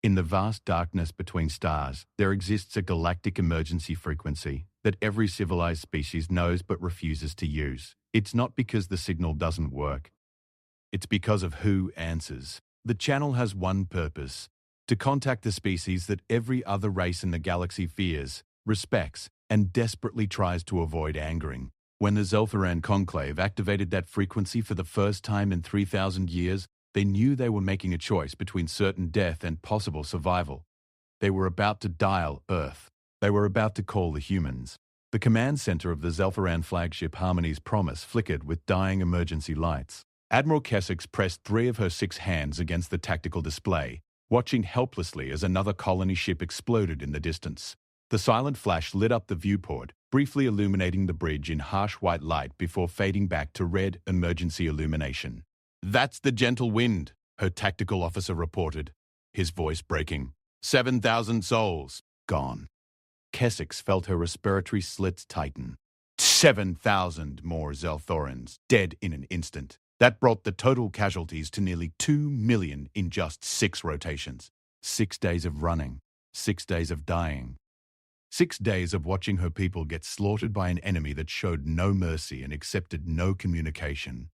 In the vast darkness between stars, there exists a galactic emergency frequency that every civilized species knows but refuses to use. It's not because the signal doesn't work. It's because of who answers. The channel has one purpose: to contact the species that every other race in the galaxy fears, respects, and desperately tries to avoid angering. When the Zelthoran Conclave activated that frequency for the first time in 3,000 years, they knew they were making a choice between certain death and possible survival. They were about to dial Earth. They were about to call the humans. The command center of the Zelthoran flagship Harmony's Promise flickered with dying emergency lights. Admiral Kessex pressed 3 of her 6 hands against the tactical display, watching helplessly as another colony ship exploded in the distance. The silent flash lit up the viewport, briefly illuminating the bridge in harsh white light before fading back to red emergency illumination. "That's the gentle wind," her tactical officer reported, his voice breaking. 7,000 souls gone. Kessex felt her respiratory slits tighten. 7,000 more Zelthorans dead in an instant. That brought the total casualties to nearly 2 million in just 6 rotations. 6 days of running, 6 days of dying. 6 days of watching her people get slaughtered by an enemy that showed no mercy and accepted no communication.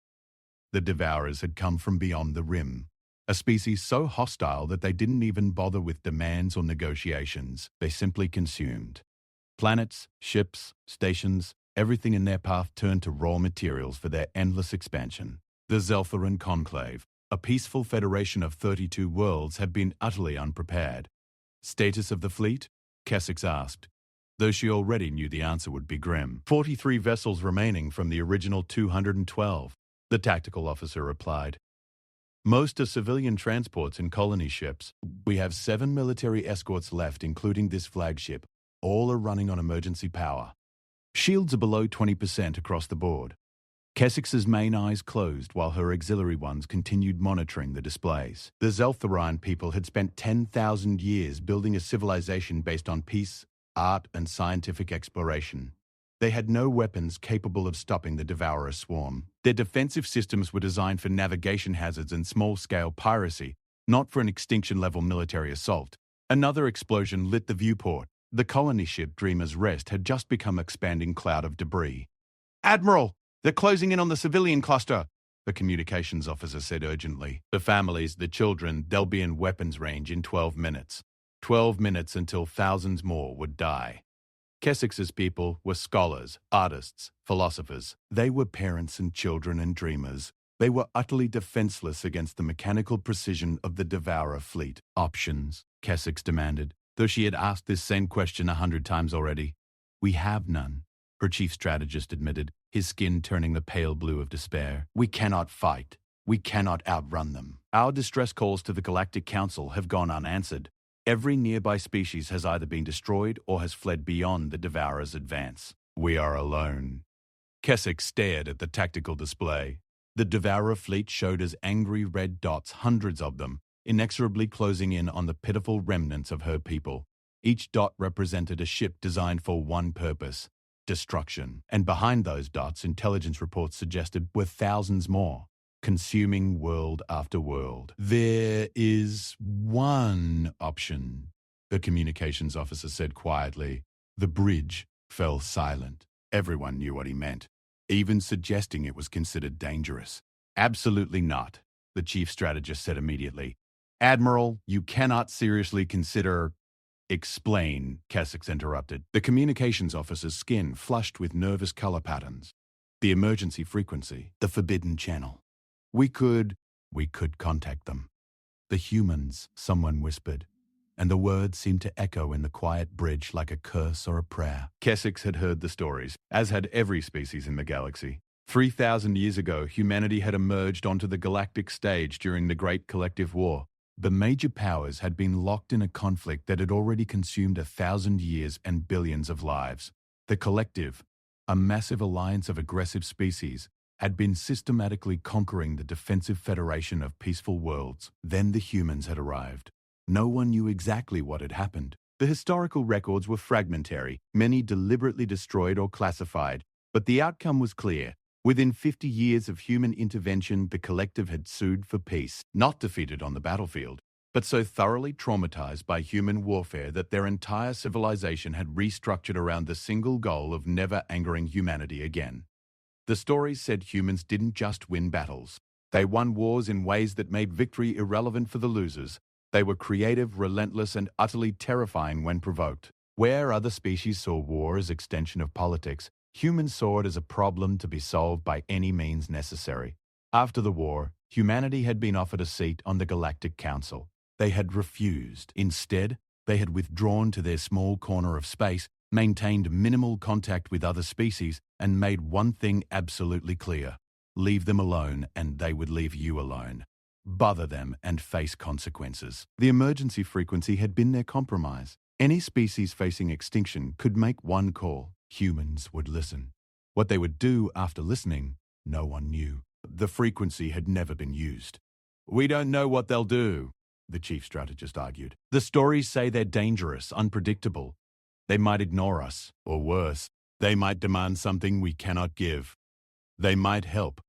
The Devourers had come from beyond the rim, a species so hostile that they didn't even bother with demands or negotiations. They simply consumed. Planets, ships, stations, everything in their path turned to raw materials for their endless expansion. The Zelthoran Conclave, a peaceful federation of 32 worlds, had been utterly unprepared. Status of the fleet? Kessex asked, though she already knew the answer would be grim. 43 vessels remaining from the original 212, the tactical officer replied. Most are civilian transports and colony ships. We have 7 military escorts left, including this flagship. All are running on emergency power. Shields are below 20% across the board. Kessex's main eyes closed while her auxiliary ones continued monitoring the displays. The Zelthoran people had spent 10,000 years building a civilization based on peace, art, and scientific exploration. They had no weapons capable of stopping the Devourer swarm. Their defensive systems were designed for navigation hazards and small-scale piracy, not for an extinction-level military assault. Another explosion lit the viewport. The colony ship Dreamer's Rest had just become an expanding cloud of debris. "Admiral! They're closing in on the civilian cluster," the communications officer said urgently. "The families, the children, they'll be in weapons range in 12 minutes. 12 minutes until thousands more would die." Kessex's people were scholars, artists, philosophers. They were parents and children and dreamers. They were utterly defenseless against the mechanical precision of the Devourer fleet. "Options?" Kessex demanded, though she had asked this same question 100 times already. "We have none," her chief strategist admitted, his skin turning the pale blue of despair. "We cannot fight. We cannot outrun them. Our distress calls to the Galactic Council have gone unanswered. Every nearby species has either been destroyed or has fled beyond the Devourer's advance. We are alone." Kessex stared at the tactical display. The Devourer fleet showed as angry red dots, hundreds of them, inexorably closing in on the pitiful remnants of her people. Each dot represented a ship designed for one purpose: destruction. And behind those dots, intelligence reports suggested, were thousands more, consuming world after world. "There is one option," the communications officer said quietly. The bridge fell silent. Everyone knew what he meant. Even suggesting it was considered dangerous. "Absolutely not," the chief strategist said immediately. "Admiral, you cannot seriously consider—" "Explain," Kessex interrupted. The communications officer's skin flushed with nervous color patterns. "The emergency frequency, the forbidden channel. We could contact them." "The humans," someone whispered, and the words seemed to echo in the quiet bridge like a curse or a prayer. Kessex had heard the stories, as had every species in the galaxy. 3,000 years ago, humanity had emerged onto the galactic stage during the Great Collective War. The major powers had been locked in a conflict that had already consumed 1,000 years and billions of lives. The Collective, a massive alliance of aggressive species, had been systematically conquering the defensive federation of peaceful worlds. Then the humans had arrived. No one knew exactly what had happened. The historical records were fragmentary, many deliberately destroyed or classified, but the outcome was clear. Within 50 years of human intervention, the Collective had sued for peace, not defeated on the battlefield, but so thoroughly traumatized by human warfare that their entire civilization had restructured around the single goal of never angering humanity again. The stories said humans didn't just win battles. They won wars in ways that made victory irrelevant for the losers. They were creative, relentless, and utterly terrifying when provoked. Where other species saw war as extension of politics, humans saw it as a problem to be solved by any means necessary. After the war, humanity had been offered a seat on the Galactic Council. They had refused. Instead, they had withdrawn to their small corner of space, maintained minimal contact with other species, and made one thing absolutely clear: leave them alone and they would leave you alone. Bother them and face consequences. The emergency frequency had been their compromise. Any species facing extinction could make one call. Humans would listen. What they would do after listening, no one knew. The frequency had never been used. "We don't know what they'll do," the chief strategist argued. "The stories say they're dangerous, unpredictable. They might ignore us, or worse, they might demand something we cannot give. They might help,"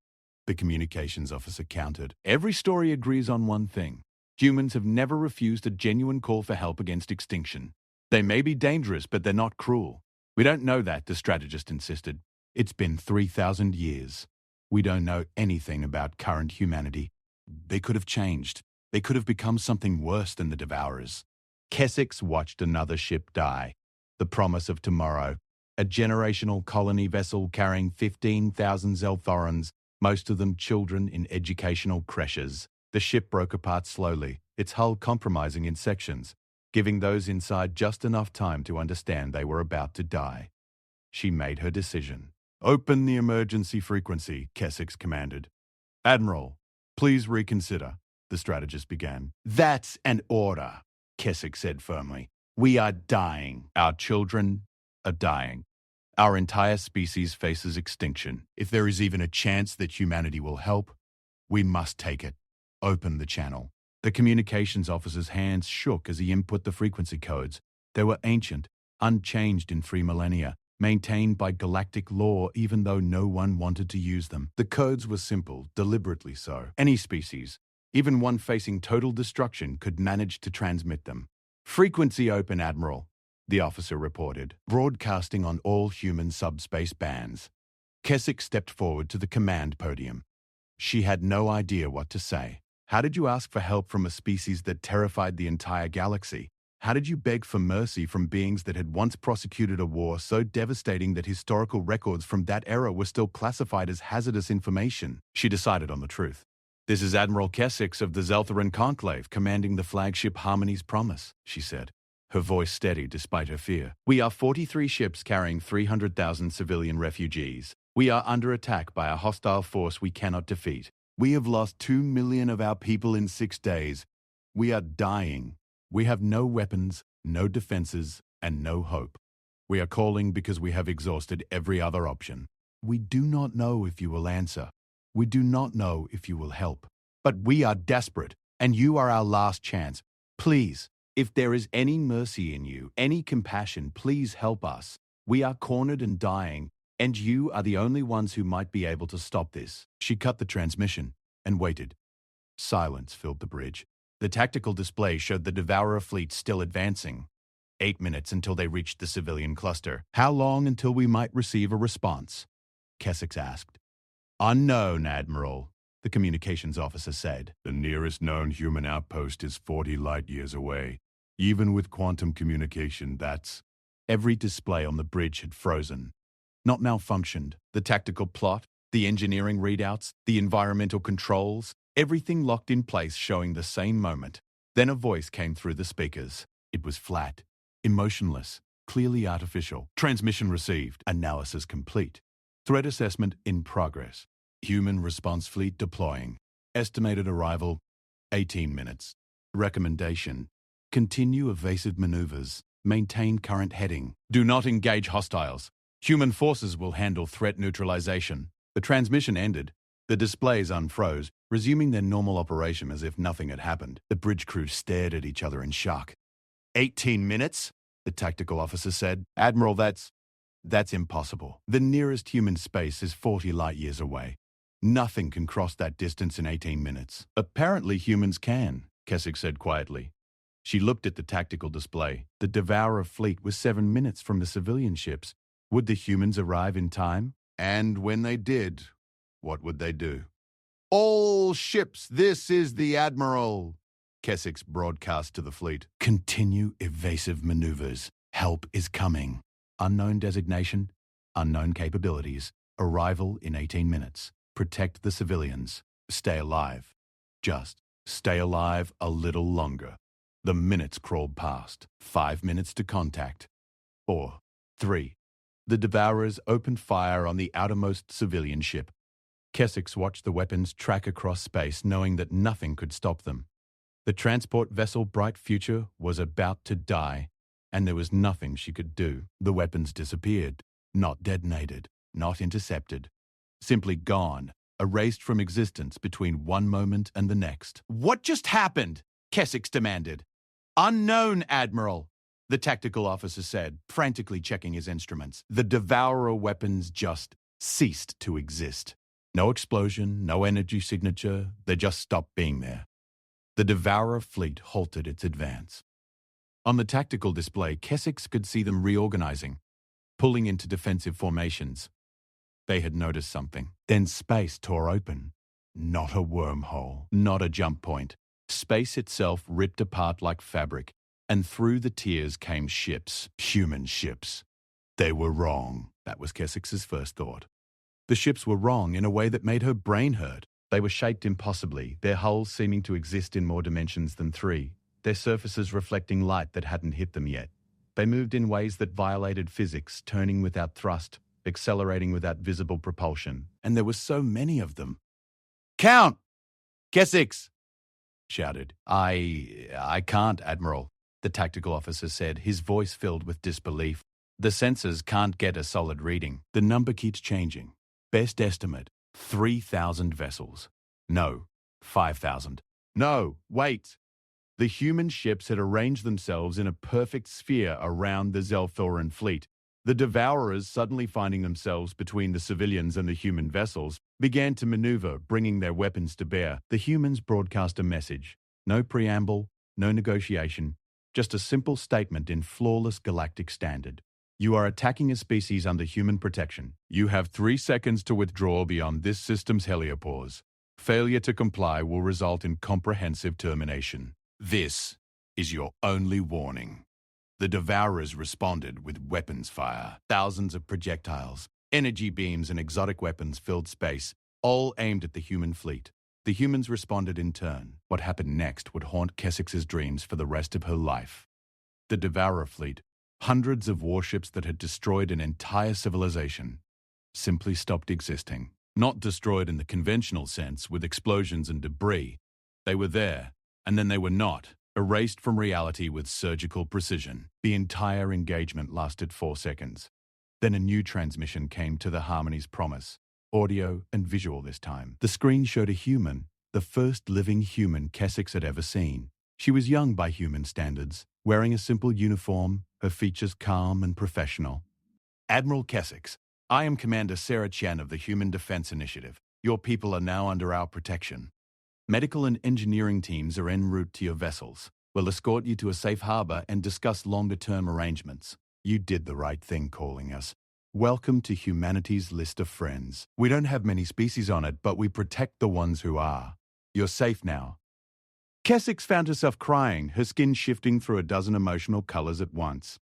the communications officer countered. "Every story agrees on one thing. Humans have never refused a genuine call for help against extinction. They may be dangerous, but they're not cruel." "We don't know that," the strategist insisted. "It's been 3,000 years. We don't know anything about current humanity. They could have changed. They could have become something worse than the Devourers." Kessex watched another ship die. The promise of tomorrow. A generational colony vessel carrying 15,000 Zelthorans, most of them children in educational creches. The ship broke apart slowly, its hull compromising in sections, giving those inside just enough time to understand they were about to die. She made her decision. "Open the emergency frequency," Kessex commanded. "Admiral, please reconsider," the strategist began. "That's an order," Kessex said firmly. "We are dying. Our children are dying. Our entire species faces extinction. If there is even a chance that humanity will help, we must take it. Open the channel." The communications officer's hands shook as he input the frequency codes. They were ancient, unchanged in 3 millennia, maintained by galactic law even though no one wanted to use them. The codes were simple, deliberately so. Any species, even one facing total destruction, could manage to transmit them. "Frequency open, Admiral," the officer reported, broadcasting on all human subspace bands. Kessex stepped forward to the command podium. She had no idea what to say. How did you ask for help from a species that terrified the entire galaxy? How did you beg for mercy from beings that had once prosecuted a war so devastating that historical records from that era were still classified as hazardous information? She decided on the truth. "This is Admiral Kessex of the Zelthoran Conclave, commanding the flagship Harmony's Promise," she said, her voice steady despite her fear. "We are 43 ships carrying 300,000 civilian refugees. We are under attack by a hostile force we cannot defeat. We have lost 2 million of our people in 6 days. We are dying. We have no weapons, no defenses, and no hope. We are calling because we have exhausted every other option. We do not know if you will answer. We do not know if you will help. But we are desperate, and you are our last chance. Please, if there is any mercy in you, any compassion, please help us. We are cornered and dying, and you are the only ones who might be able to stop this." She cut the transmission and waited. Silence filled the bridge. The tactical display showed the Devourer fleet still advancing. 8 minutes until they reached the civilian cluster. "How long until we might receive a response?" Kessex asked. "Unknown, Admiral," the communications officer said. "The nearest known human outpost is 40 light-years away. Even with quantum communication, that's..." Every display on the bridge had frozen. Not malfunctioned. The tactical plot, the engineering readouts, the environmental controls, everything locked in place, showing the same moment. Then a voice came through the speakers. It was flat, emotionless, clearly artificial. "Transmission received. Analysis complete. Threat assessment in progress. Human response fleet deploying. Estimated arrival, 18 minutes. Recommendation: continue evasive maneuvers. Maintain current heading. Do not engage hostiles. Human forces will handle threat neutralization." The transmission ended. The displays unfroze, resuming their normal operation as if nothing had happened. The bridge crew stared at each other in shock. 18 minutes? The tactical officer said. "Admiral, that's impossible. The nearest human space is 40 light-years away. Nothing can cross that distance in 18 minutes. Apparently humans can. Keswick said quietly. She looked at the tactical display. The Devourer fleet was 7 minutes from the civilian ships. Would the humans arrive in time? And when they did, what would they do? All ships, this is the Admiral, Keswick's broadcast to the fleet. Continue evasive maneuvers. Help is coming. Unknown designation, unknown capabilities. Arrival in 18 minutes. Protect the civilians. Stay alive. Just stay alive a little longer. The minutes crawled past. 5 minutes to contact. 4, 3. The Devourers opened fire on the outermost civilian ship. Keswick watched the weapons track across space, knowing that nothing could stop them. The transport vessel Bright Future was about to die, and there was nothing she could do. The weapons disappeared, not detonated, not intercepted. Simply gone, erased from existence between one moment and the next. What just happened? Keswick demanded. Unknown, Admiral, the tactical officer said, frantically checking his instruments. The Devourer weapons just ceased to exist. No explosion, no energy signature, they just stopped being there. The Devourer fleet halted its advance. On the tactical display, Keswick could see them reorganizing, pulling into defensive formations. They had noticed something. Then space tore open. Not a wormhole, not a jump point. Space itself ripped apart like fabric, and through the tears came ships, human ships. They were wrong. That was Keswick's first thought. The ships were wrong in a way that made her brain hurt. They were shaped impossibly, their hulls seeming to exist in more dimensions than 3, their surfaces reflecting light that hadn't hit them yet. They moved in ways that violated physics, turning without thrust, accelerating without visible propulsion, and there were so many of them. Count! Keswick! Shouted. I can't, Admiral, the tactical officer said, his voice filled with disbelief. The sensors can't get a solid reading. The number keeps changing. Best estimate, 3,000 vessels. No, 5,000. No, wait. The human ships had arranged themselves in a perfect sphere around the Zelthoran fleet. The Devourers, suddenly finding themselves between the civilians and the human vessels, began to maneuver, bringing their weapons to bear. The humans broadcast a message. No preamble, no negotiation, just a simple statement in flawless galactic standard. You are attacking a species under human protection. You have 3 seconds to withdraw beyond this system's heliopause. Failure to comply will result in comprehensive termination. This is your only warning. The Devourers responded with weapons fire. Thousands of projectiles, energy beams and exotic weapons filled space, all aimed at the human fleet. The humans responded in turn. What happened next would haunt Keswick's dreams for the rest of her life. The Devourer fleet, hundreds of warships that had destroyed an entire civilization, simply stopped existing. Not destroyed in the conventional sense with explosions and debris. They were there, and then they were not. Erased from reality with surgical precision. The entire engagement lasted 4 seconds. Then a new transmission came to the Harmony's promise. Audio and visual this time. The screen showed a human, the first living human Keswick had ever seen. She was young by human standards, wearing a simple uniform, her features calm and professional. Admiral Keswick, I am Commander Sarah Chen of the Human Defense Initiative. Your people are now under our protection. Medical and engineering teams are en route to your vessels. We'll escort you to a safe harbor and discuss longer-term arrangements. You did the right thing calling us. Welcome to humanity's list of friends. We don't have many species on it, but we protect the ones who are. You're safe now. Keswick found herself crying, her skin shifting through a dozen emotional colors at once.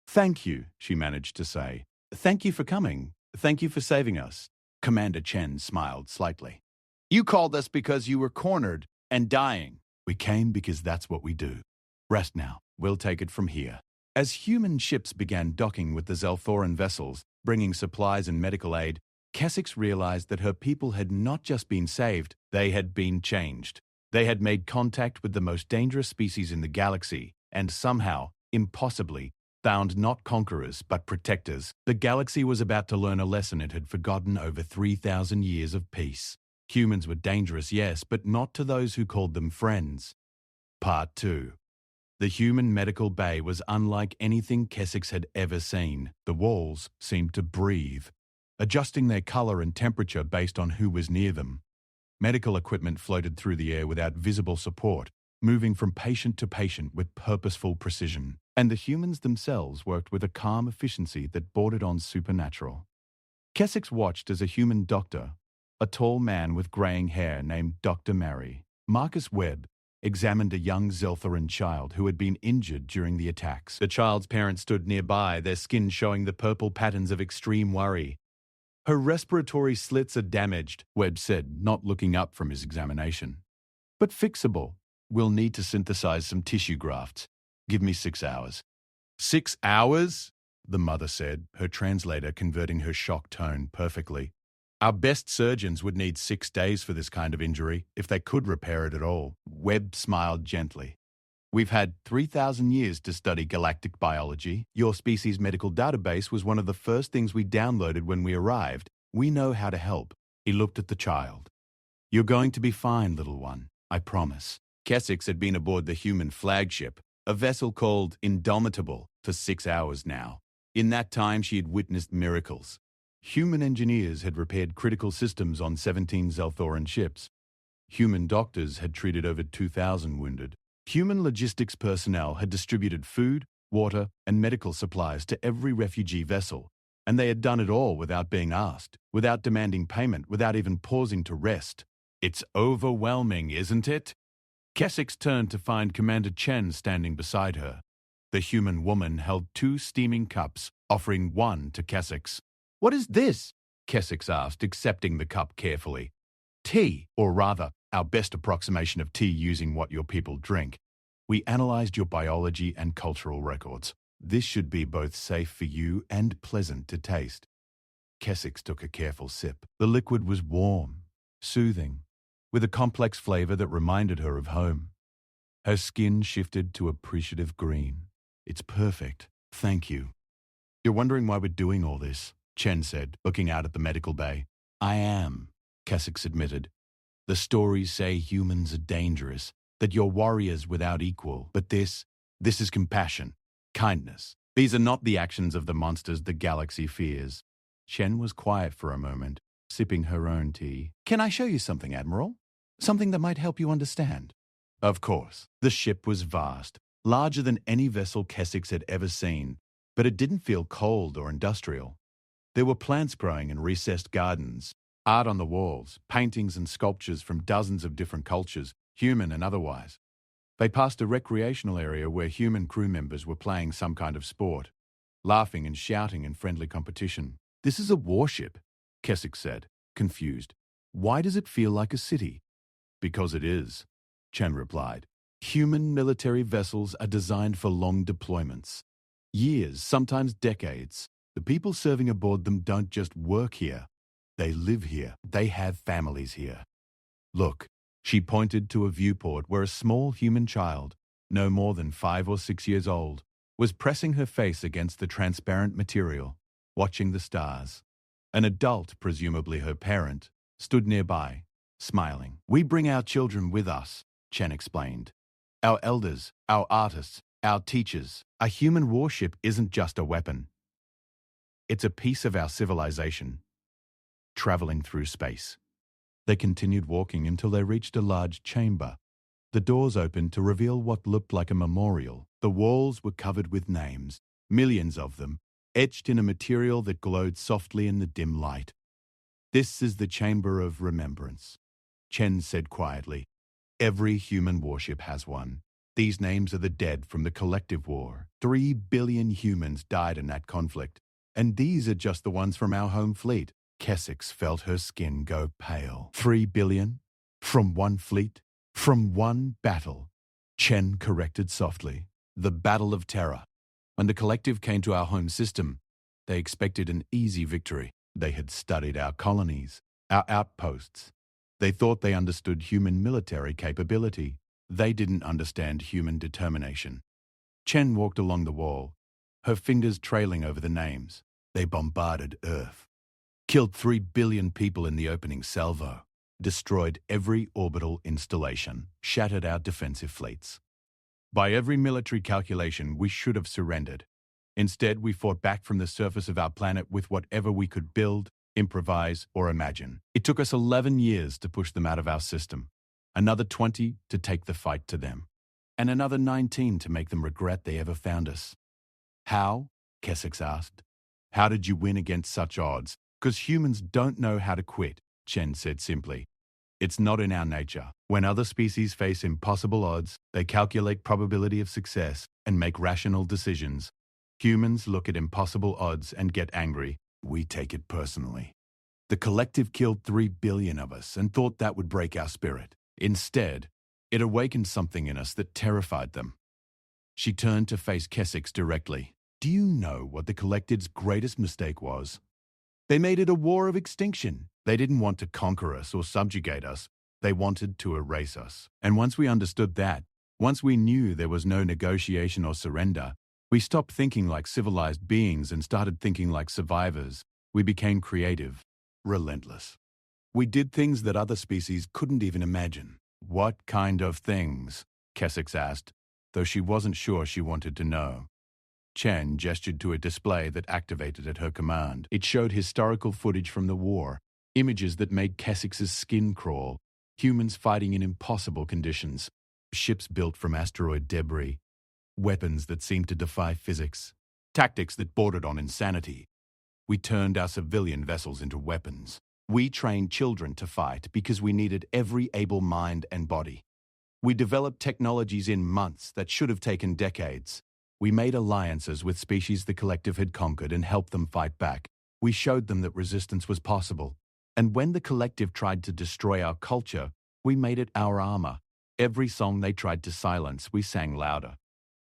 Thank you, she managed to say. Thank you for coming. Thank you for saving us. Commander Chen smiled slightly. You called us because you were cornered and dying. We came because that's what we do. Rest now. We'll take it from here. As human ships began docking with the Zelthoran vessels, bringing supplies and medical aid, Keswick realized that her people had not just been saved, they had been changed. They had made contact with the most dangerous species in the galaxy, and somehow, impossibly, found not conquerors but protectors. The galaxy was about to learn a lesson it had forgotten over 3,000 years of peace. Humans were dangerous, yes, but not to those who called them friends. Part 2. The human medical bay was unlike anything Keswick had ever seen. The walls seemed to breathe, adjusting their color and temperature based on who was near them. Medical equipment floated through the air without visible support, moving from patient to patient with purposeful precision. And the humans themselves worked with a calm efficiency that bordered on supernatural. Kessex watched as a human doctor, a tall man with graying hair named Dr. Mary, Marcus Webb, examined a young Zeltharan child who had been injured during the attacks. The child's parents stood nearby, their skin showing the purple patterns of extreme worry. Her respiratory slits are damaged, Webb said, not looking up from his examination. But fixable. We'll need to synthesize some tissue grafts. Give me 6 hours. 6 hours? The mother said, her translator converting her shocked tone perfectly. Our best surgeons would need 6 days for this kind of injury, if they could repair it at all. Webb smiled gently. We've had 3,000 years to study galactic biology. Your species' medical database was one of the first things we downloaded when we arrived. We know how to help. He looked at the child. You're going to be fine, little one, I promise. Kessex had been aboard the human flagship, a vessel called Indomitable, for 6 hours now. In that time, she had witnessed miracles. Human engineers had repaired critical systems on 17 Zelthoran ships. Human doctors had treated over 2,000 wounded. Human logistics personnel had distributed food, water, and medical supplies to every refugee vessel, and they had done it all without being asked, without demanding payment, without even pausing to rest. It's overwhelming, isn't it? Kessex turned to find Commander Chen standing beside her. The human woman held 2 steaming cups, offering one to Kessex. What is this? Kessex asked, accepting the cup carefully. Tea, or rather, our best approximation of tea using what your people drink. We analyzed your biology and cultural records. This should be both safe for you and pleasant to taste. Kessex took a careful sip. The liquid was warm, soothing, with a complex flavor that reminded her of home. Her skin shifted to appreciative green. It's perfect. Thank you. You're wondering why we're doing all this, Chen said, looking out at the medical bay. I am, Kessex admitted. The stories say humans are dangerous, that you're warriors without equal. But this is compassion, kindness. These are not the actions of the monsters the galaxy fears. Chen was quiet for a moment, sipping her own tea. Can I show you something, Admiral? Something that might help you understand? Of course. The ship was vast, larger than any vessel Kessex had ever seen, but it didn't feel cold or industrial. There were plants growing in recessed gardens, art on the walls, paintings and sculptures from dozens of different cultures, human and otherwise. They passed a recreational area where human crew members were playing some kind of sport, laughing and shouting in friendly competition. This is a warship, Kessex said, confused. Why does it feel like a city? Because it is, Chen replied. Human military vessels are designed for long deployments. Years, sometimes decades. The people serving aboard them don't just work here. They live here. They have families here. Look, she pointed to a viewport where a small human child, no more than 5 or 6 years old, was pressing her face against the transparent material, watching the stars. An adult, presumably her parent, stood nearby, smiling. We bring our children with us, Chen explained. Our elders, our artists, our teachers. A human warship isn't just a weapon. It's a piece of our civilization, traveling through space. They continued walking until they reached a large chamber. The doors opened to reveal what looked like a memorial. The walls were covered with names, millions of them, etched in a material that glowed softly in the dim light. This is the Chamber of Remembrance, Chen said quietly. Every human warship has one. These names are the dead from the collective war. 3 billion humans died in that conflict. And these are just the ones from our home fleet. Kessex felt her skin go pale. 3 billion? From one fleet? From one battle? Chen corrected softly. The Battle of Terror. When the collective came to our home system, they expected an easy victory. They had studied our colonies, our outposts. They thought they understood human military capability. They didn't understand human determination. Chen walked along the wall, her fingers trailing over the names. They bombarded Earth, killed 3 billion people in the opening salvo, destroyed every orbital installation, shattered our defensive fleets. By every military calculation, we should have surrendered. Instead, we fought back from the surface of our planet with whatever we could build, improvise, or imagine. It took us 11 years to push them out of our system, another 20 to take the fight to them. and another 19 to make them regret they ever found us. How? Kessex asked. How did you win against such odds? Because humans don't know how to quit, Chen said simply. It's not in our nature. When other species face impossible odds, they calculate probability of success and make rational decisions. Humans look at impossible odds and get angry. We take it personally. The collective killed 3 billion of us and thought that would break our spirit. Instead, it awakened something in us that terrified them. She turned to face Kessex directly. Do you know what the collective's greatest mistake was? They made it a war of extinction. They didn't want to conquer us or subjugate us. They wanted to erase us. And once we understood that, once we knew there was no negotiation or surrender, we stopped thinking like civilized beings and started thinking like survivors. We became creative, relentless. We did things that other species couldn't even imagine. What kind of things? Kessex asked, though she wasn't sure she wanted to know. Chen gestured to a display that activated at her command. It showed historical footage from the war, images that made Kessex's skin crawl, humans fighting in impossible conditions, ships built from asteroid debris, weapons that seemed to defy physics, tactics that bordered on insanity. We turned our civilian vessels into weapons. We trained children to fight because we needed every able mind and body. We developed technologies in months that should have taken decades. We made alliances with species the collective had conquered and helped them fight back. We showed them that resistance was possible. And when the collective tried to destroy our culture, we made it our armor. Every song they tried to silence, we sang louder.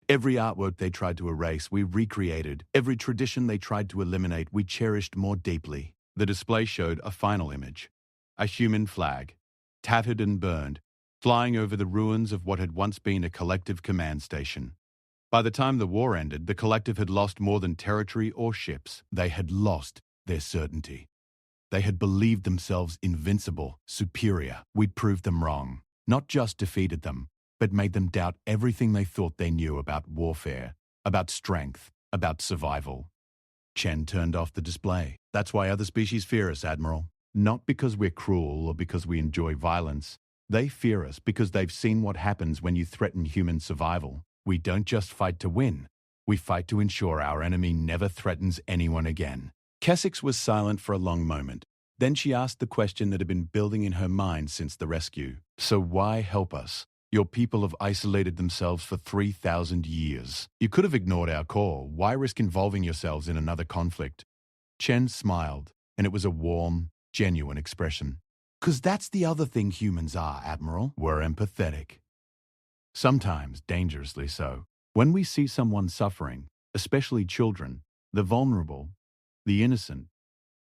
Every artwork they tried to erase, we recreated. Every tradition they tried to eliminate, we cherished more deeply. The display showed a final image. A human flag, tattered and burned, flying over the ruins of what had once been a collective command station. By the time the war ended, the collective had lost more than territory or ships. They had lost their certainty. They had believed themselves invincible, superior. We'd proved them wrong. Not just defeated them, but made them doubt everything they thought they knew about warfare, about strength, about survival. Chen turned off the display. That's why other species fear us, Admiral. Not because we're cruel or because we enjoy violence. They fear us because they've seen what happens when you threaten human survival. We don't just fight to win. We fight to ensure our enemy never threatens anyone again. Kessex was silent for a long moment. Then she asked the question that had been building in her mind since the rescue. So why help us? Your people have isolated themselves for 3,000 years. You could have ignored our call. Why risk involving yourselves in another conflict? Chen smiled, and it was a warm, genuine expression. 'Cause that's the other thing humans are, Admiral. We're empathetic. Sometimes dangerously so. When we see someone suffering, especially children, the vulnerable, the innocent,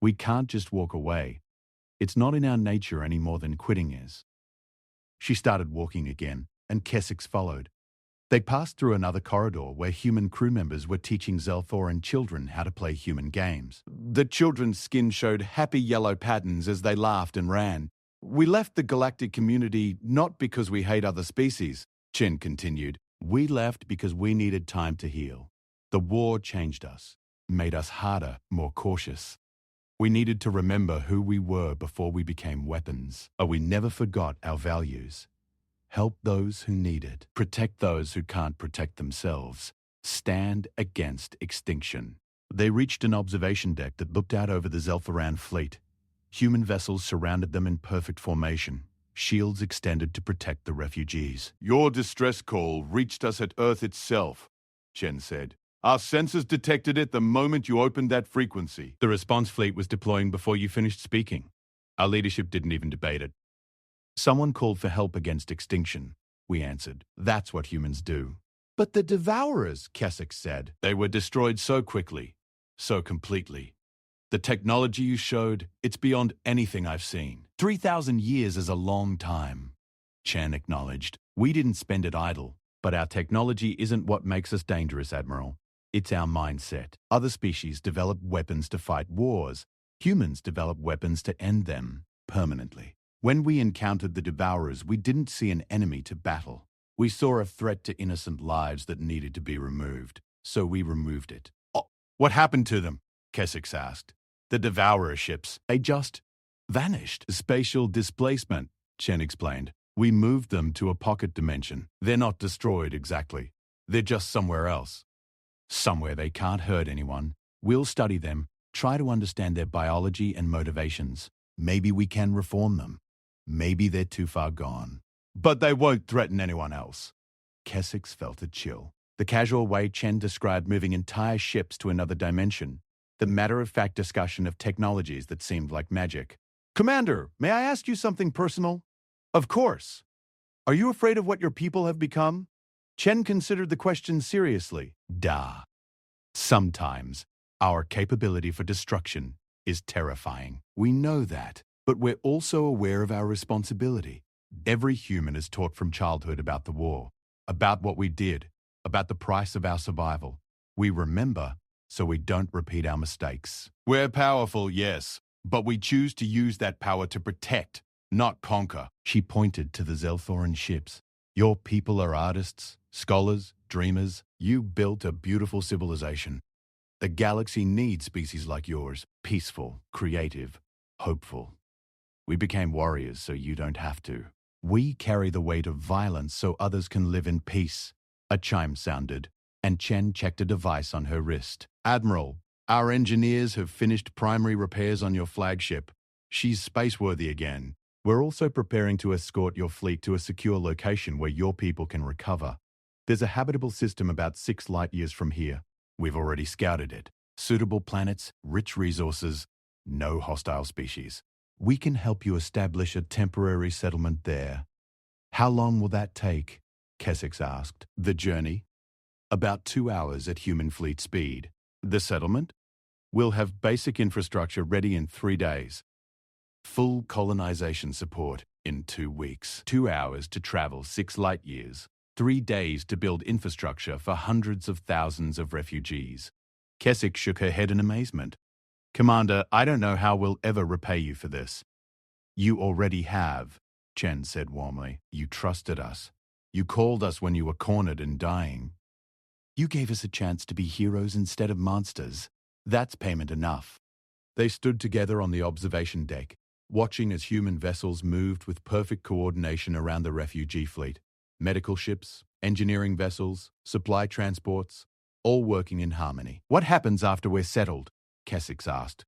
we can't just walk away. It's not in our nature any more than quitting is. She started walking again, and Kessex followed. They passed through another corridor where human crew members were teaching Zelthoran children how to play human games. The children's skin showed happy yellow patterns as they laughed and ran. We left the galactic community not because we hate other species, Chen continued. We left because we needed time to heal. The war changed us, made us harder, more cautious. We needed to remember who we were before we became weapons, but we never forgot our values. Help those who need it. Protect those who can't protect themselves. Stand against extinction. They reached an observation deck that looked out over the Zelthoran fleet. Human vessels surrounded them in perfect formation. Shields extended to protect the refugees. Your distress call reached us at Earth itself, Chen said. Our sensors detected it the moment you opened that frequency. The response fleet was deploying before you finished speaking. Our leadership didn't even debate it. Someone called for help against extinction, we answered. That's what humans do. But the Devourers, Kessex said. They were destroyed so quickly, so completely. The technology you showed, it's beyond anything I've seen. 3,000 years is a long time, Chen acknowledged. We didn't spend it idle, but our technology isn't what makes us dangerous, Admiral. It's our mindset. Other species develop weapons to fight wars. Humans develop weapons to end them permanently. When we encountered the Devourers, we didn't see an enemy to battle. We saw a threat to innocent lives that needed to be removed, so we removed it. Oh, what happened to them? Kessex asked. The Devourer ships, they just vanished. Spatial displacement, Chen explained. We moved them to a pocket dimension. They're not destroyed exactly. They're just somewhere else. Somewhere they can't hurt anyone. We'll study them, try to understand their biology and motivations. Maybe we can reform them. Maybe they're too far gone. But they won't threaten anyone else. Kessex felt a chill. The casual way Chen described moving entire ships to another dimension. The matter-of-fact discussion of technologies that seemed like magic. Commander, may I ask you something personal? Of course. Are you afraid of what your people have become? Chen considered the question seriously. Da. Sometimes, our capability for destruction is terrifying. We know that, but we're also aware of our responsibility. Every human is taught from childhood about the war, about what we did, about the price of our survival. We remember, so we don't repeat our mistakes. We're powerful, yes, but we choose to use that power to protect, not conquer. She pointed to the Zelthoran ships. Your people are artists, scholars, dreamers. You built a beautiful civilization. The galaxy needs species like yours, peaceful, creative, hopeful. We became warriors so you don't have to. We carry the weight of violence so others can live in peace. A chime sounded, and Chen checked a device on her wrist. Admiral, our engineers have finished primary repairs on your flagship. She's spaceworthy again. We're also preparing to escort your fleet to a secure location where your people can recover. There's a habitable system about 6 light years from here. We've already scouted it. Suitable planets, rich resources, no hostile species. We can help you establish a temporary settlement there. How long will that take? Kessex asked. The journey? About 2 hours at human fleet speed. The settlement? We'll have basic infrastructure ready in 3 days. Full colonization support in 2 weeks. 2 hours to travel 6 light years. 3 days to build infrastructure for hundreds of thousands of refugees. Kessex shook her head in amazement. Commander, I don't know how we'll ever repay you for this. You already have, Chen said warmly. You trusted us. You called us when you were cornered and dying. You gave us a chance to be heroes instead of monsters. That's payment enough. They stood together on the observation deck, watching as human vessels moved with perfect coordination around the refugee fleet. Medical ships, engineering vessels, supply transports, all working in harmony. What happens after we're settled? Kessex asked.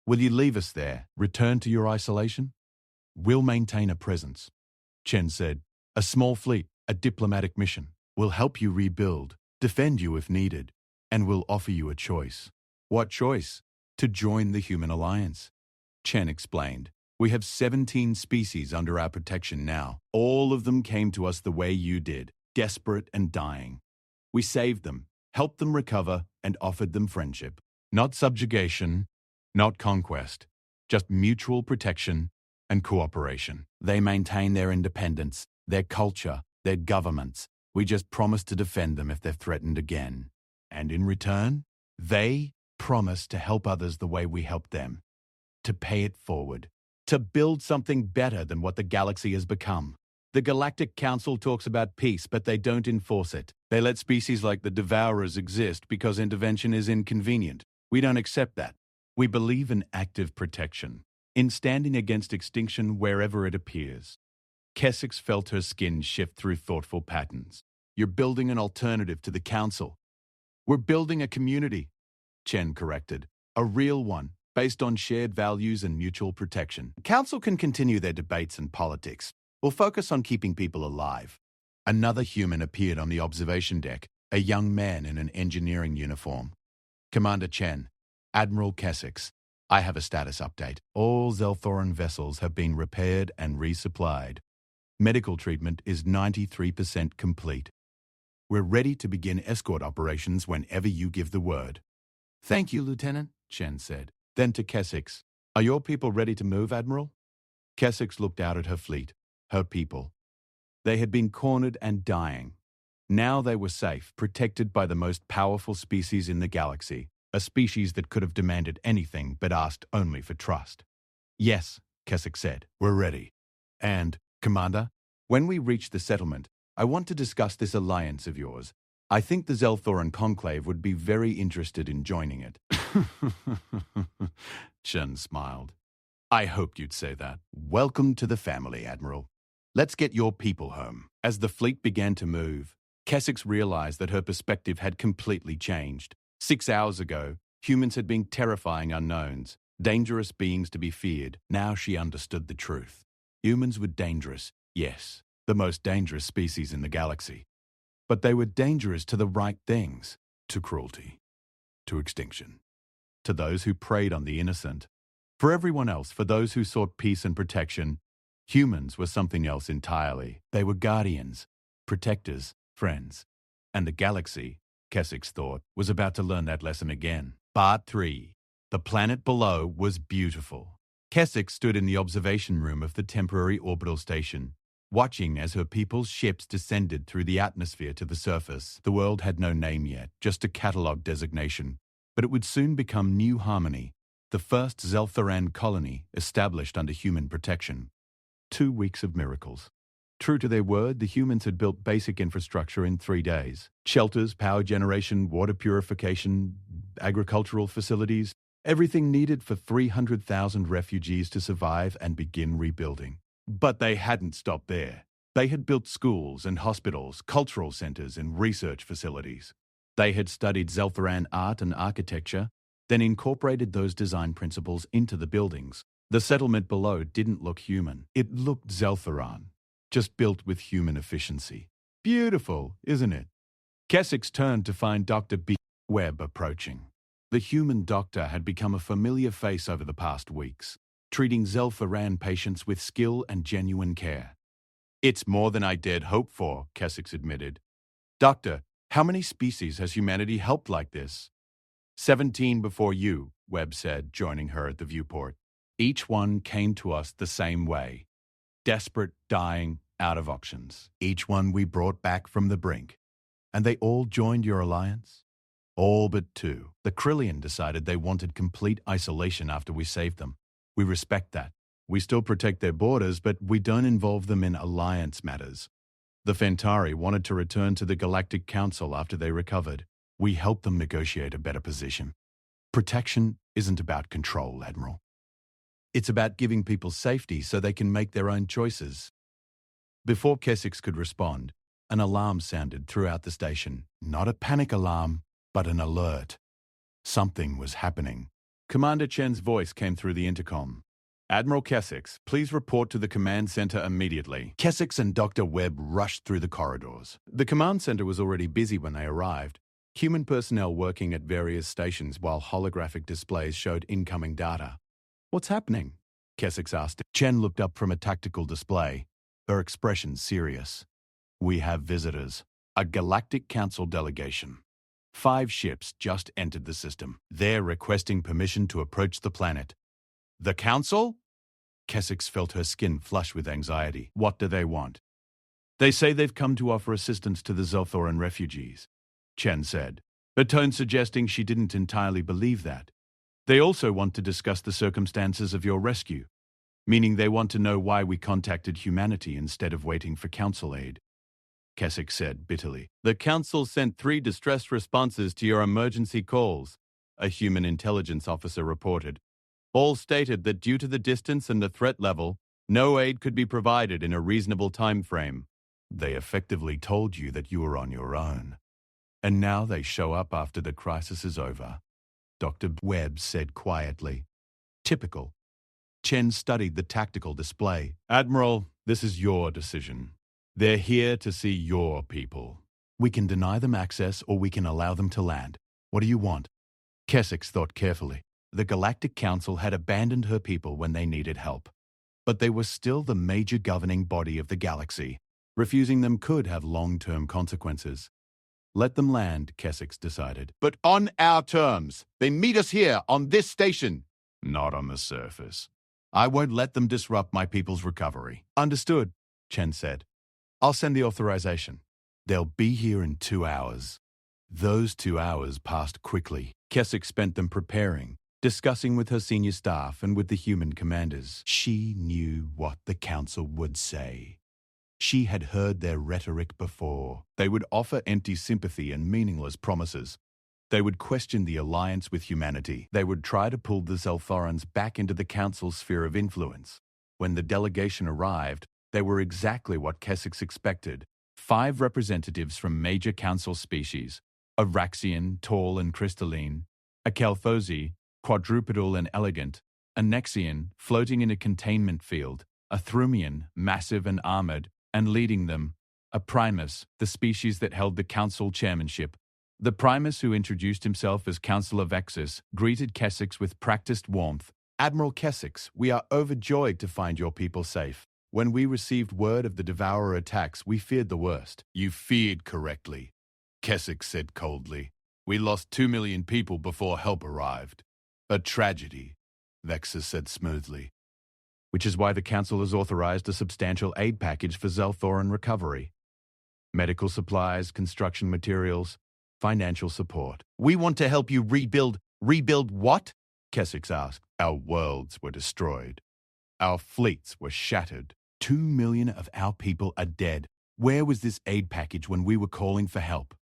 Will you leave us there, return to your isolation? We'll maintain a presence, Chen said. A small fleet, a diplomatic mission. We'll help you rebuild, defend you if needed, and we'll offer you a choice. What choice? To join the Human Alliance. Chen explained. We have 17 species under our protection now. All of them came to us the way you did, desperate and dying. We saved them, helped them recover, and offered them friendship. Not subjugation, not conquest, just mutual protection and cooperation. They maintain their independence, their culture, their governments. We just promise to defend them if they're threatened again. And in return, they promise to help others the way we helped them. To pay it forward. To build something better than what the galaxy has become. The Galactic Council talks about peace, but they don't enforce it. They let species like the Devourers exist because intervention is inconvenient. We don't accept that. We believe in active protection, in standing against extinction wherever it appears. Kessex felt her skin shift through thoughtful patterns. You're building an alternative to the Council. We're building a community, Chen corrected. A real one, based on shared values and mutual protection. The Council can continue their debates and politics. We'll focus on keeping people alive. Another human appeared on the observation deck, a young man in an engineering uniform. Commander Chen, Admiral Kessex, I have a status update. All Zelthoran vessels have been repaired and resupplied. Medical treatment is 93% complete. We're ready to begin escort operations whenever you give the word. Thank you, Lieutenant, Chen said. Then to Kessex, are your people ready to move, Admiral? Kessex looked out at her fleet, her people. They had been cornered and dying. Now they were safe, protected by the most powerful species in the galaxy, a species that could have demanded anything but asked only for trust. Yes, Kessex said, we're ready. And, Commander, when we reach the settlement, I want to discuss this alliance of yours. I think the Zelthoran Conclave would be very interested in joining it. Chen smiled. I hoped you'd say that. Welcome to the family, Admiral. Let's get your people home. As the fleet began to move, Kessex realized that her perspective had completely changed. 6 hours ago, humans had been terrifying unknowns, dangerous beings to be feared. Now she understood the truth. Humans were dangerous, yes, the most dangerous species in the galaxy. But they were dangerous to the right things, to cruelty, to extinction, to those who preyed on the innocent. For everyone else, for those who sought peace and protection, humans were something else entirely. They were guardians, protectors, friends. And the galaxy, Kessex thought, was about to learn that lesson again. Part 3. The planet below was beautiful. Kessex stood in the observation room of the temporary orbital station, watching as her people's ships descended through the atmosphere to the surface. The world had no name yet, just a catalogue designation, but it would soon become New Harmony, the first Zelthoran colony established under human protection. 2 weeks of miracles. True to their word, the humans had built basic infrastructure in 3 days. Shelters, power generation, water purification, agricultural facilities, everything needed for 300,000 refugees to survive and begin rebuilding. But they hadn't stopped there. They had built schools and hospitals, cultural centers and research facilities. They had studied Zelthoran art and architecture, then incorporated those design principles into the buildings. The settlement below didn't look human. It looked Zelthoran, just built with human efficiency. Beautiful, isn't it? Kessex turned to find Dr. B. Webb approaching. The human doctor had become a familiar face over the past weeks, treating Zelthoran patients with skill and genuine care. It's more than I dared hope for, Kessex admitted. Doctor, how many species has humanity helped like this? 17 before you, Webb said, joining her at the viewport. Each one came to us the same way. Desperate, dying, out of options. Each one we brought back from the brink. And they all joined your alliance? All but 2. The Krillian decided they wanted complete isolation after we saved them. We respect that. We still protect their borders, but we don't involve them in alliance matters. The Fentari wanted to return to the Galactic Council after they recovered. We helped them negotiate a better position. Protection isn't about control, Admiral. It's about giving people safety so they can make their own choices. Before Kessex could respond, an alarm sounded throughout the station. Not a panic alarm, but an alert. Something was happening. Commander Chen's voice came through the intercom. Admiral Kessex, please report to the command center immediately. Kessex and Dr. Webb rushed through the corridors. The command center was already busy when they arrived. Human personnel working at various stations while holographic displays showed incoming data. What's happening? Kessex asked. Chen looked up from a tactical display, her expression serious. We have visitors. A Galactic Council delegation. 5 ships just entered the system. They're requesting permission to approach the planet. The Council? Kessex felt her skin flush with anxiety. What do they want? They say they've come to offer assistance to the Zelthoran refugees, Chen said, her tone suggesting she didn't entirely believe that. They also want to discuss the circumstances of your rescue, meaning they want to know why we contacted humanity instead of waiting for Council aid. Kessex said bitterly. The Council sent 3 distress responses to your emergency calls, a human intelligence officer reported. All stated that due to the distance and the threat level, no aid could be provided in a reasonable time frame. They effectively told you that you were on your own. And now they show up after the crisis is over, Dr. Webb said quietly. Typical. Chen studied the tactical display. Admiral, this is your decision. They're here to see your people. We can deny them access or we can allow them to land. What do you want? Kessex thought carefully. The Galactic Council had abandoned her people when they needed help. But they were still the major governing body of the galaxy. Refusing them could have long-term consequences. Let them land, Kessex decided. But on our terms. They meet us here, on this station. Not on the surface. I won't let them disrupt my people's recovery. Understood, Chen said. I'll send the authorization. They'll be here in 2 hours. Those 2 hours passed quickly. Kessex spent them preparing, discussing with her senior staff and with the human commanders. She knew what the Council would say. She had heard their rhetoric before. They would offer empty sympathy and meaningless promises. They would question the alliance with humanity. They would try to pull the Zelthorans back into the Council's sphere of influence. When the delegation arrived, They were exactly what Kessex expected. 5 representatives from major council species: a Vraxian, tall and crystalline; a Calthosi, quadrupedal and elegant; a Nexian, floating in a containment field; a Thrumian, massive and armored; and leading them, a Primus, the species that held the council chairmanship. The Primus, who introduced himself as Councillor Vexus, greeted Kessex with practiced warmth. "Admiral Kessex, we are overjoyed to find your people safe. When we received word of the Devourer attacks, we feared the worst." "You feared correctly," Kessex said coldly. "We lost 2 million people before help arrived. A tragedy," Vexus said smoothly. "Which is why the Council has authorized a substantial aid package for Zelthoran recovery. Medical supplies, construction materials, financial support." "We want to help you rebuild." "Rebuild what?" Kessex asked. "Our worlds were destroyed. Our fleets were shattered. 2 million of our people are dead. Where was this aid package when we were calling for help?"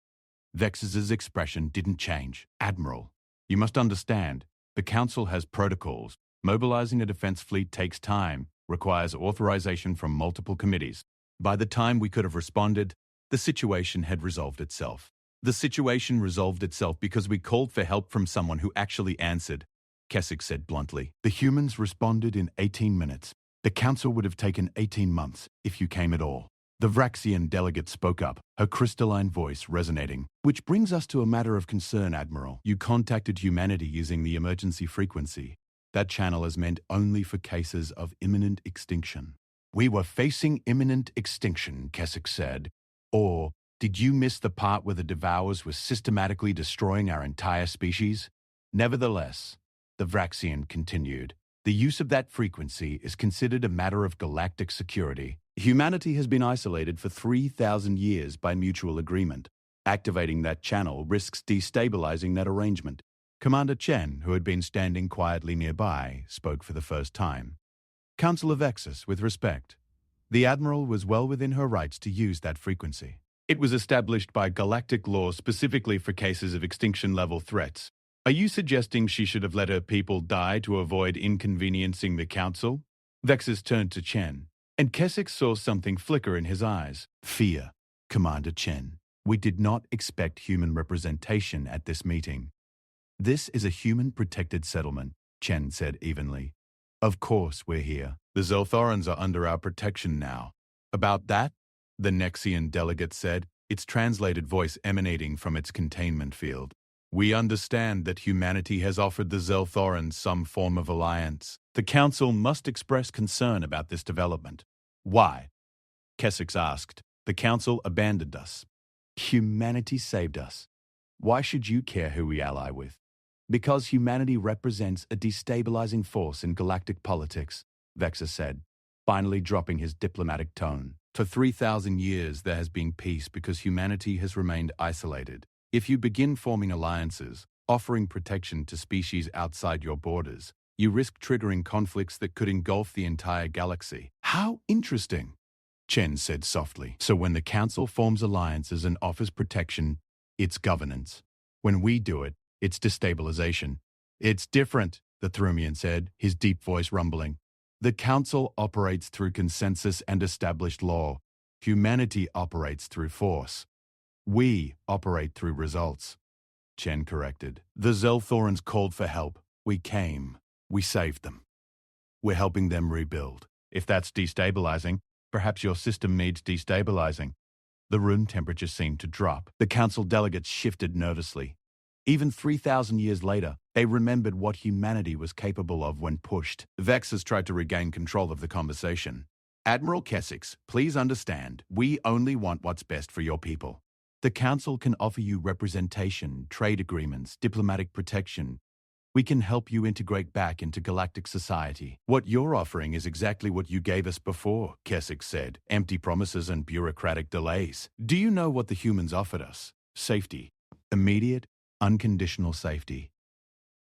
Vexus's expression didn't change. "Admiral, you must understand, the Council has protocols. Mobilizing a defense fleet takes time, requires authorization from multiple committees. By the time we could have responded, the situation had resolved itself." "The situation resolved itself because we called for help from someone who actually answered," Kessex said bluntly. "The humans responded in 18 minutes. The Council would have taken 18 months, if you came at all." The Vraxian delegate spoke up, her crystalline voice resonating. "Which brings us to a matter of concern, Admiral. You contacted humanity using the emergency frequency. That channel is meant only for cases of imminent extinction." "We were facing imminent extinction," Kessex said. "Or did you miss the part where the Devourers were systematically destroying our entire species?" "Nevertheless," the Vraxian continued, "the use of that frequency is considered a matter of galactic security. Humanity has been isolated for 3,000 years by mutual agreement. Activating that channel risks destabilizing that arrangement." Commander Chen, who had been standing quietly nearby, spoke for the first time. "Councillor Vexus, with respect, the Admiral was well within her rights to use that frequency. It was established by galactic law specifically for cases of extinction-level threats. Are you suggesting she should have let her people die to avoid inconveniencing the Council?" Vexus turned to Chen, and Kessex saw something flicker in his eyes. "Fear, Commander Chen. We did not expect human representation at this meeting." "This is a human-protected settlement," Chen said evenly. "Of course we're here. The Zelthorans are under our protection now." "About that?" the Nexian delegate said, its translated voice emanating from its containment field. "We understand that humanity has offered the Zelthorans some form of alliance. The Council must express concern about this development." "Why?" Kessex asked. "The Council abandoned us. Humanity saved us. Why should you care who we ally with?" "Because humanity represents a destabilizing force in galactic politics," Vexus said, finally dropping his diplomatic tone. "For 3,000 years there has been peace because humanity has remained isolated. If you begin forming alliances, offering protection to species outside your borders, you risk triggering conflicts that could engulf the entire galaxy." "How interesting," Chen said softly. "So when the Council forms alliances and offers protection, it's governance. When we do it, it's destabilization." "It's different," the Thrumian said, his deep voice rumbling. "The Council operates through consensus and established law. Humanity operates through force. We operate through results." Chen corrected. "The Zelthorans called for help. We came. We saved them. We're helping them rebuild. If that's destabilizing, perhaps your system needs destabilizing." The room temperature seemed to drop. The Council delegates shifted nervously. Even 3,000 years later, they remembered what humanity was capable of when pushed. Vexus tried to regain control of the conversation. "Admiral Kessex, please understand, we only want what's best for your people. The Council can offer you representation, trade agreements, diplomatic protection. We can help you integrate back into galactic society." "What you're offering is exactly what you gave us before," Kessex said. "Empty promises and bureaucratic delays. Do you know what the humans offered us? Safety. Immediate, unconditional safety.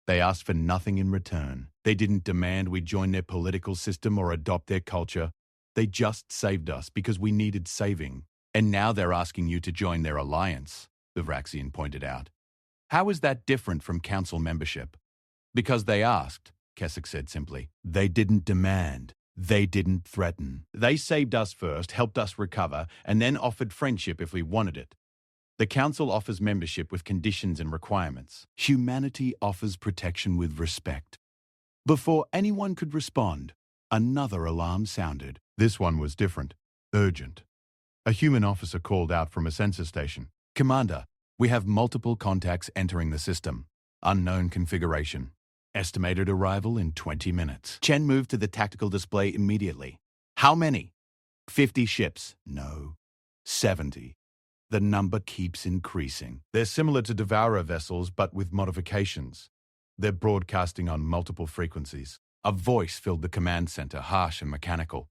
They asked for nothing in return. They didn't demand we join their political system or adopt their culture. They just saved us because we needed saving. And now they're asking you to join their alliance," the Vraxian pointed out. "How is that different from Council membership?" "Because they asked," Kessex said simply. "They didn't demand. They didn't threaten. They saved us first, helped us recover, and then offered friendship if we wanted it. The Council offers membership with conditions and requirements. Humanity offers protection with respect. Before anyone could respond, another alarm sounded. This one was different. Urgent. A human officer called out from a sensor station. Commander, we have multiple contacts entering the system. Unknown configuration. Estimated arrival in 20 minutes. Chen moved to the tactical display immediately. How many? 50 ships. No. 70. The number keeps increasing. They're similar to Devourer vessels, but with modifications. They're broadcasting on multiple frequencies. A voice filled the command center, harsh and mechanical.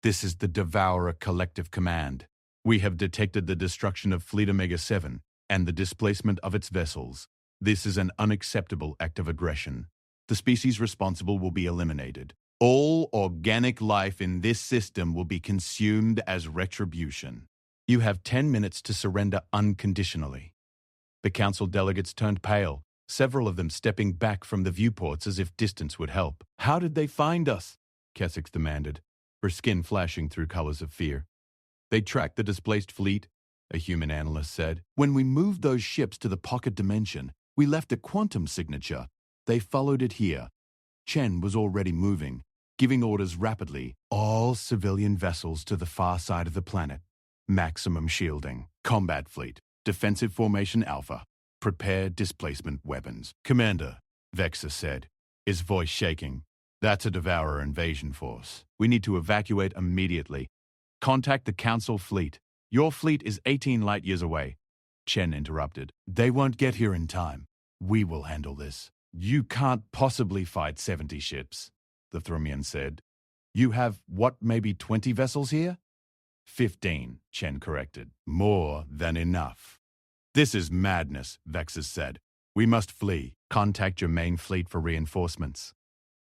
This is the Devourer Collective Command. We have detected the destruction of Fleet Omega-7 and the displacement of its vessels. This is an unacceptable act of aggression. The species responsible will be eliminated. All organic life in this system will be consumed as retribution. You have 10 minutes to surrender unconditionally. The council delegates turned pale, several of them stepping back from the viewports as if distance would help. How did they find us? Kessex demanded, her skin flashing through colors of fear. They tracked the displaced fleet, a human analyst said. When we moved those ships to the pocket dimension, we left a quantum signature. They followed it here. Chen was already moving, giving orders rapidly. All civilian vessels to the far side of the planet. Maximum shielding. Combat fleet. Defensive formation Alpha. Prepare displacement weapons. Commander, Vexus said, his voice shaking. That's a Devourer invasion force. We need to evacuate immediately. Contact the Council fleet. Your fleet is 18 light years away. Chen interrupted. They won't get here in time. We will handle this. You can't possibly fight 70 ships, the Thrumian said. You have, what, maybe 20 vessels here? 15, Chen corrected. More than enough. This is madness, Vexus said. We must flee. Contact your main fleet for reinforcements.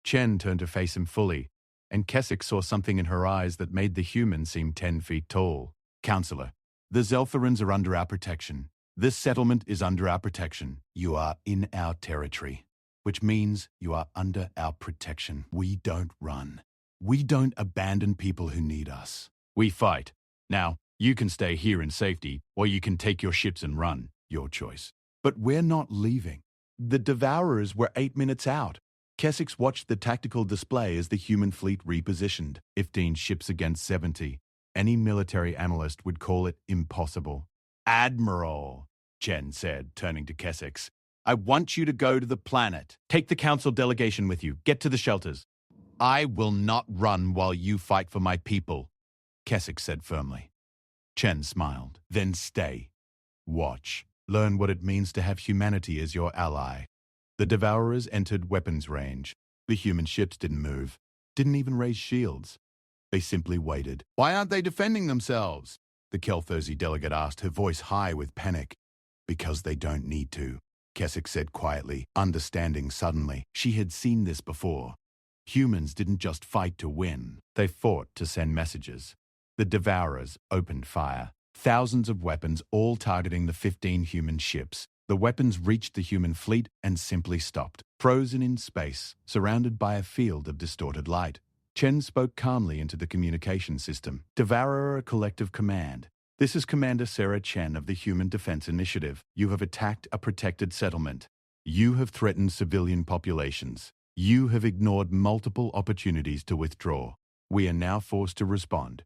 Chen turned to face him fully, and Keswick saw something in her eyes that made the human seem 10 feet tall. Counselor, the Zeltharans are under our protection. This settlement is under our protection. You are in our territory, which means you are under our protection. We don't run. We don't abandon people who need us. We fight. Now, you can stay here in safety, or you can take your ships and run. Your choice. But we're not leaving. The Devourers were 8 minutes out. Kessex watched the tactical display as the human fleet repositioned. 15 ships against 70. Any military analyst would call it impossible. Admiral, Chen said, turning to Kessex, I want you to go to the planet. Take the council delegation with you. Get to the shelters. I will not run while you fight for my people, Kessex said firmly. Chen smiled. Then stay. Watch. Learn what it means to have humanity as your ally. The Devourers entered weapons range. The human ships didn't move, didn't even raise shields. They simply waited. Why aren't they defending themselves? The Kelthersi delegate asked, her voice high with panic. Because they don't need to, Kessex said quietly, understanding suddenly. She had seen this before. Humans didn't just fight to win. They fought to send messages. The Devourers opened fire. Thousands of weapons, all targeting the 15 human ships. The weapons reached the human fleet and simply stopped, frozen in space, surrounded by a field of distorted light. Chen spoke calmly into the communication system. Devourer Collective Command. This is Commander Sarah Chen of the Human Defense Initiative. You have attacked a protected settlement. You have threatened civilian populations. You have ignored multiple opportunities to withdraw. We are now forced to respond.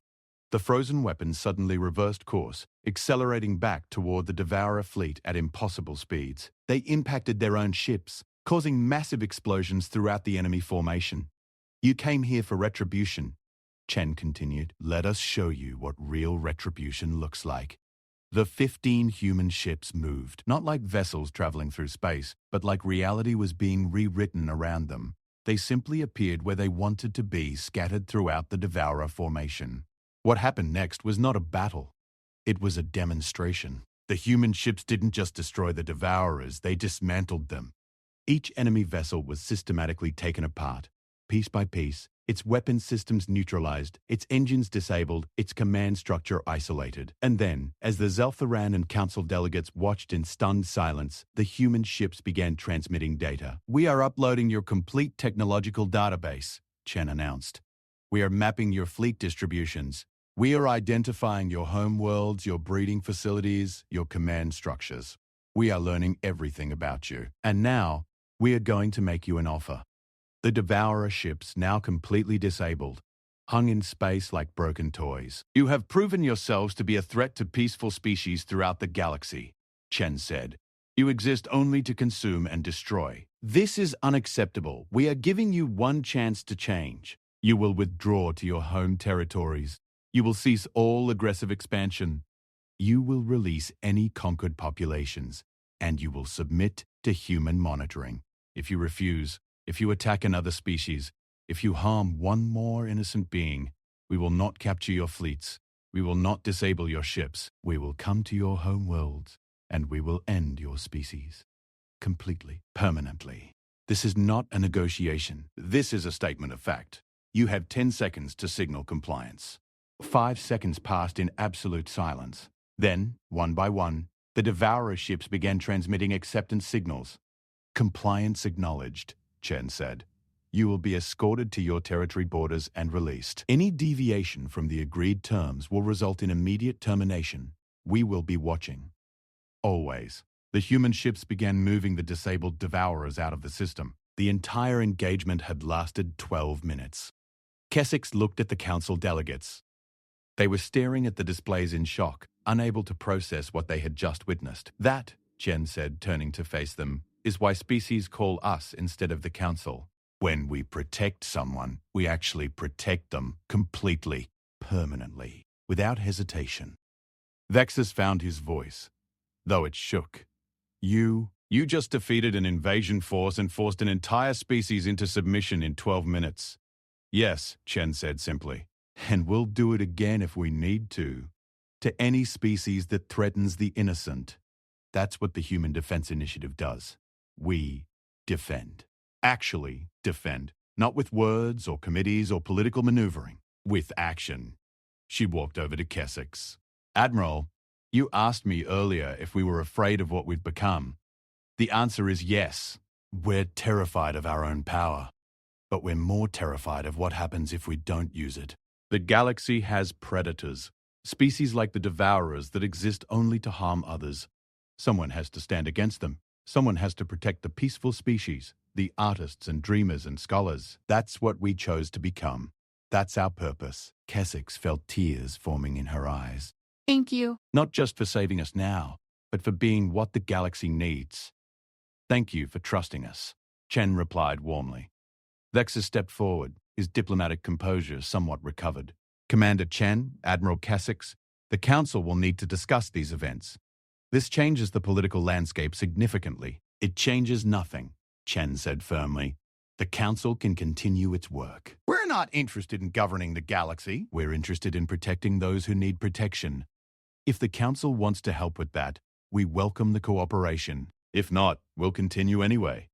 The frozen weapons suddenly reversed course, accelerating back toward the Devourer fleet at impossible speeds. They impacted their own ships, causing massive explosions throughout the enemy formation. You came here for retribution, Chen continued. Let us show you what real retribution looks like. The 15 human ships moved, not like vessels traveling through space, but like reality was being rewritten around them. They simply appeared where they wanted to be, scattered throughout the Devourer formation. What happened next was not a battle. It was a demonstration. The human ships didn't just destroy the Devourers, they dismantled them. Each enemy vessel was systematically taken apart, piece by piece, its weapon systems neutralized, its engines disabled, its command structure isolated. And then, as the Zeltharan and council delegates watched in stunned silence, the human ships began transmitting data. We are uploading your complete technological database, Chen announced. We are mapping your fleet distributions. We are identifying your home worlds, your breeding facilities, your command structures. We are learning everything about you. And now, we are going to make you an offer. The Devourer ships, now completely disabled, hung in space like broken toys. You have proven yourselves to be a threat to peaceful species throughout the galaxy, Chen said. You exist only to consume and destroy. This is unacceptable. We are giving you one chance to change. You will withdraw to your home territories. You will cease all aggressive expansion. You will release any conquered populations, and you will submit to human monitoring. If you refuse, if you attack another species, if you harm one more innocent being, we will not capture your fleets. We will not disable your ships. We will come to your home worlds, and we will end your species. Completely, permanently. This is not a negotiation. This is a statement of fact. You have 10 seconds to signal compliance. 5 seconds passed in absolute silence. Then, one by one, the Devourer ships began transmitting acceptance signals. Compliance acknowledged, Chen said. You will be escorted to your territory borders and released. Any deviation from the agreed terms will result in immediate termination. We will be watching. Always. The human ships began moving the disabled Devourers out of the system. The entire engagement had lasted 12 minutes. Kessex looked at the council delegates. They were staring at the displays in shock, unable to process what they had just witnessed. That, Chen said, turning to face them, is why species call us instead of the council. When we protect someone, we actually protect them completely, permanently, without hesitation. Vexus found his voice, though it shook. You just defeated an invasion force and forced an entire species into submission in 12 minutes. Yes, Chen said simply. And we'll do it again if we need to. To any species that threatens the innocent. That's what the Human Defense Initiative does. We defend. Actually defend. Not with words or committees or political maneuvering. With action. She walked over to Kessex. Admiral, you asked me earlier if we were afraid of what we've become. The answer is yes. We're terrified of our own power. But we're more terrified of what happens if we don't use it. The galaxy has predators, species like the Devourers that exist only to harm others. Someone has to stand against them. Someone has to protect the peaceful species, the artists and dreamers and scholars. That's what we chose to become. That's our purpose. Kessex felt tears forming in her eyes. Thank you. Not just for saving us now, but for being what the galaxy needs. Thank you for trusting us, Chen replied warmly. Vexus stepped forward, his diplomatic composure somewhat recovered. Commander Chen, Admiral Kessex, the Council will need to discuss these events. This changes the political landscape significantly. It changes nothing, Chen said firmly. The Council can continue its work. We're not interested in governing the galaxy. We're interested in protecting those who need protection. If the Council wants to help with that, we welcome the cooperation. If not, we'll continue anyway.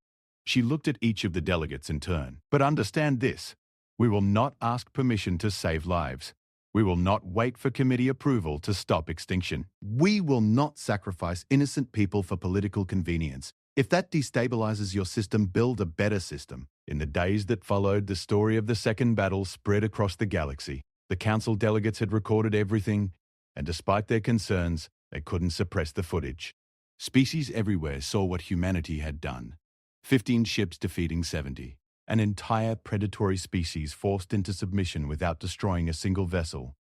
She looked at each of the delegates in turn. But understand this. We will not ask permission to save lives. We will not wait for committee approval to stop extinction. We will not sacrifice innocent people for political convenience. If that destabilizes your system, build a better system. In the days that followed, the story of the Second Battle spread across the galaxy. The council delegates had recorded everything, and despite their concerns, they couldn't suppress the footage. Species everywhere saw what humanity had done. 15 ships defeating 70. An entire predatory species forced into submission without destroying a single vessel.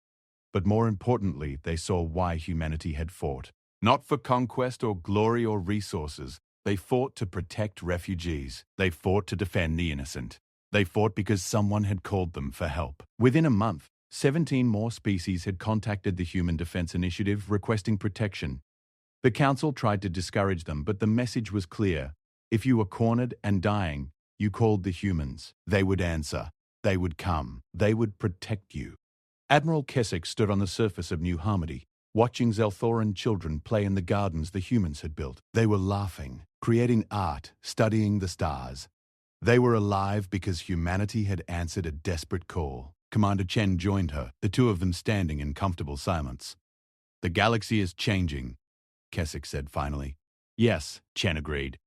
But more importantly, they saw why humanity had fought. Not for conquest or glory or resources. They fought to protect refugees. They fought to defend the innocent. They fought because someone had called them for help. Within a month, 17 more species had contacted the Human Defense Initiative requesting protection. The Council tried to discourage them, but the message was clear. If you were cornered and dying, you called the humans. They would answer. They would come. They would protect you. Admiral Kessex stood on the surface of New Harmony, watching Zelthoran children play in the gardens the humans had built. They were laughing, creating art, studying the stars. They were alive because humanity had answered a desperate call. Commander Chen joined her, the two of them standing in comfortable silence. The galaxy is changing, Kessex said finally. Yes, Chen agreed.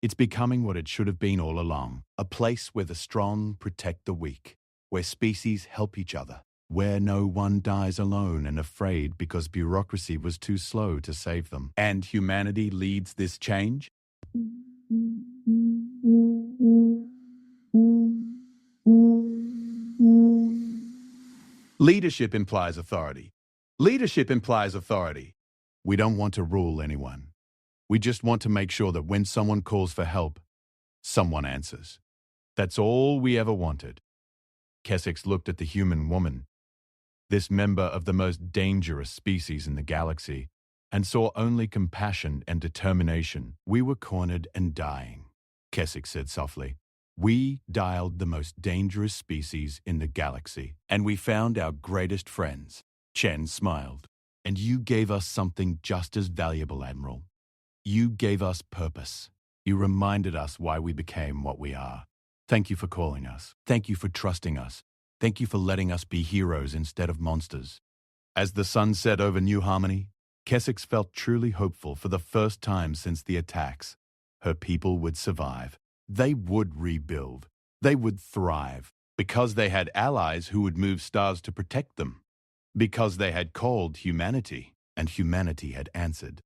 It's becoming what it should have been all along, a place where the strong protect the weak, where species help each other, where no one dies alone and afraid because bureaucracy was too slow to save them. And humanity leads this change? Leadership implies authority. Leadership implies authority. We don't want to rule anyone. We just want to make sure that when someone calls for help, someone answers. That's all we ever wanted. Kessex looked at the human woman, this member of the most dangerous species in the galaxy, and saw only compassion and determination. We were cornered and dying, Kessex said softly. We dialed the most dangerous species in the galaxy, and we found our greatest friends. Chen smiled. And you gave us something just as valuable, Admiral. You gave us purpose. You reminded us why we became what we are. Thank you for calling us. Thank you for trusting us. Thank you for letting us be heroes instead of monsters. As the sun set over New Harmony, Kessex felt truly hopeful for the first time since the attacks. Her people would survive. They would rebuild. They would thrive. Because they had allies who would move stars to protect them. Because they had called humanity, and humanity had answered.